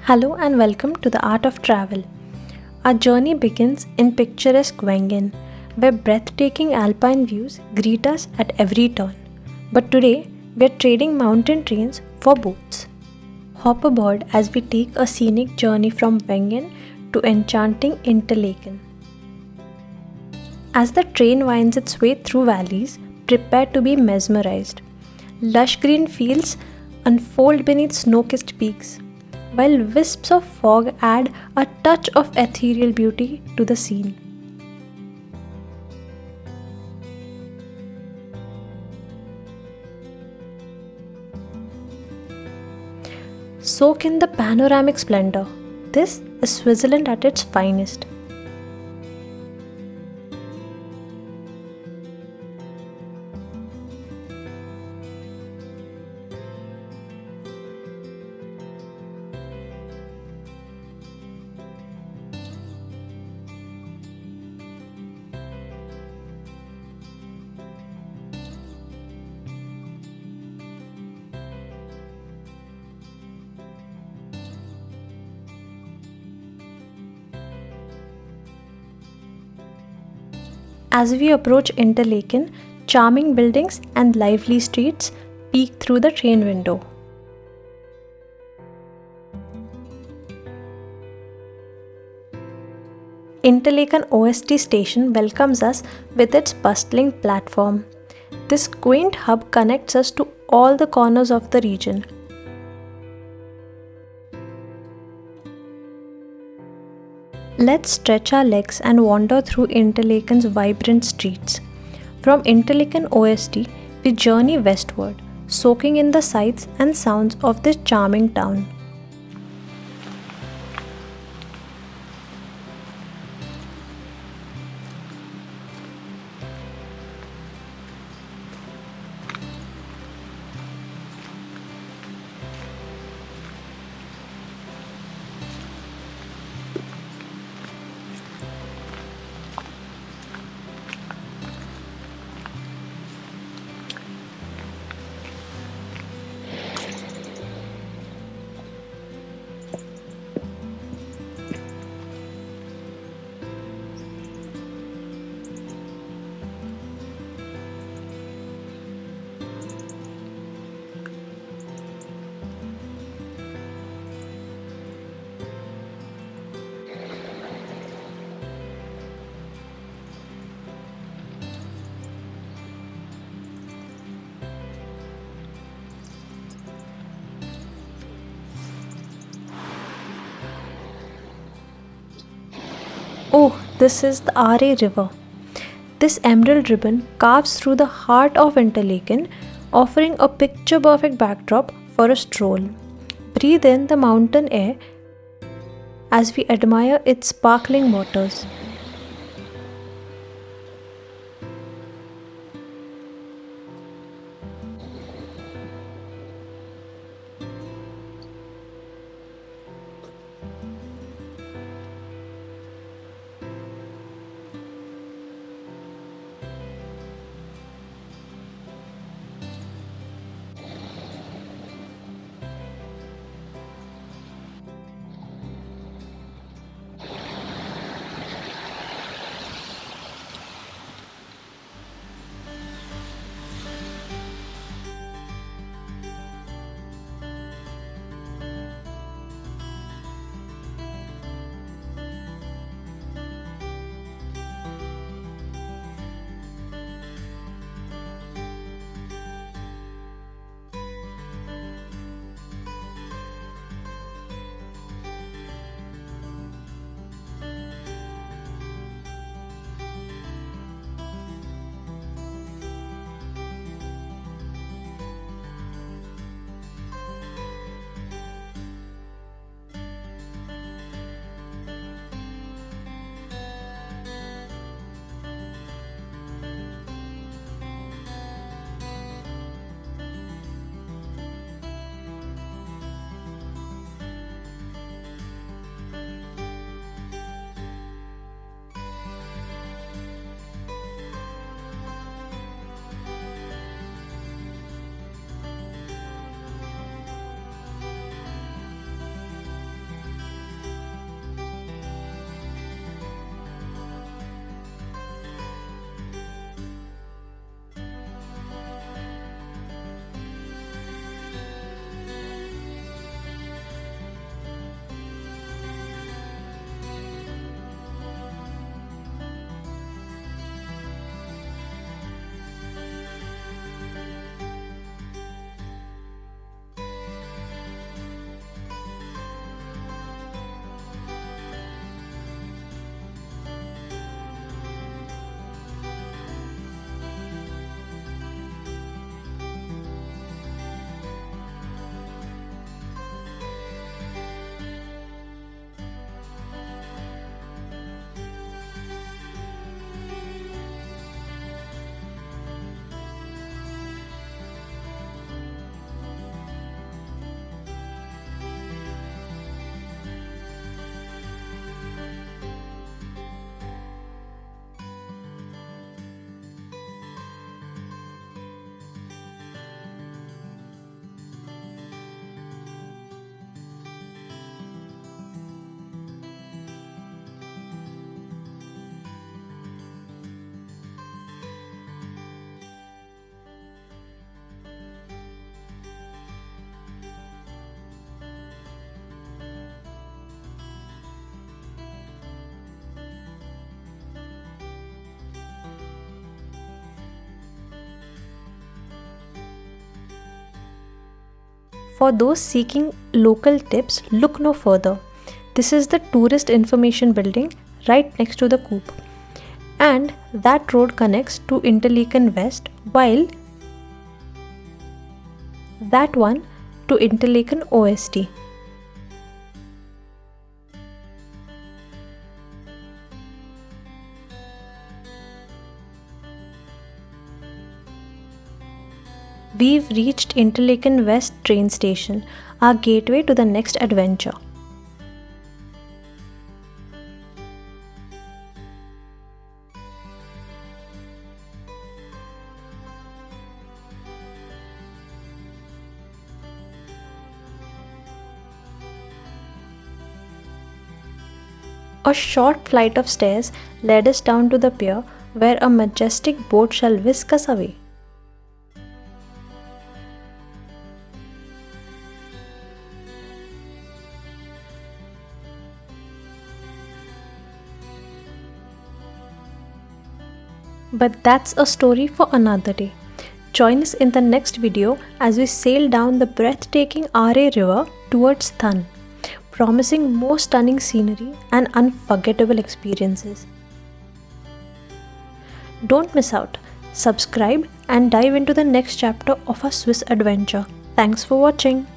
Hello and welcome to the Art of Travel. Our journey begins in picturesque Wengen, where breathtaking alpine views greet us at every turn. But today, we are trading mountain trains for boats. Hop aboard as we take a scenic journey from Wengen to enchanting Interlaken. As the train winds its way through valleys, prepare to be mesmerized. Lush green fields unfold beneath snow-kissed peaks, while wisps of fog add a touch of ethereal beauty to the scene. Soak in the panoramic splendor. This is Switzerland at its finest. As we approach Interlaken, charming buildings and lively streets peek through the train window. Interlaken OST station welcomes us with its bustling platform. This quaint hub connects us to all the corners of the region. Let's stretch our legs and wander through Interlaken's vibrant streets. From Interlaken OST, we journey westward, soaking in the sights and sounds of this charming town. Oh, this is the Are River. This emerald ribbon carves through the heart of Interlaken, offering a picture perfect backdrop for a stroll. Breathe in the mountain air as we admire its sparkling waters. For those seeking local tips, look no further. This is the tourist information building right next to the Coop. And that road connects to Interlaken West, while that one to Interlaken OST. We've reached Interlaken West train station, our gateway to the next adventure. A short flight of stairs led us down to the pier, where a majestic boat shall whisk us away. But that's a story for another day. Join us in the next video as we sail down the breathtaking RA River towards Thun, promising more stunning scenery and unforgettable experiences. Don't miss out. Subscribe and dive into the next chapter of our Swiss adventure. Thanks for watching.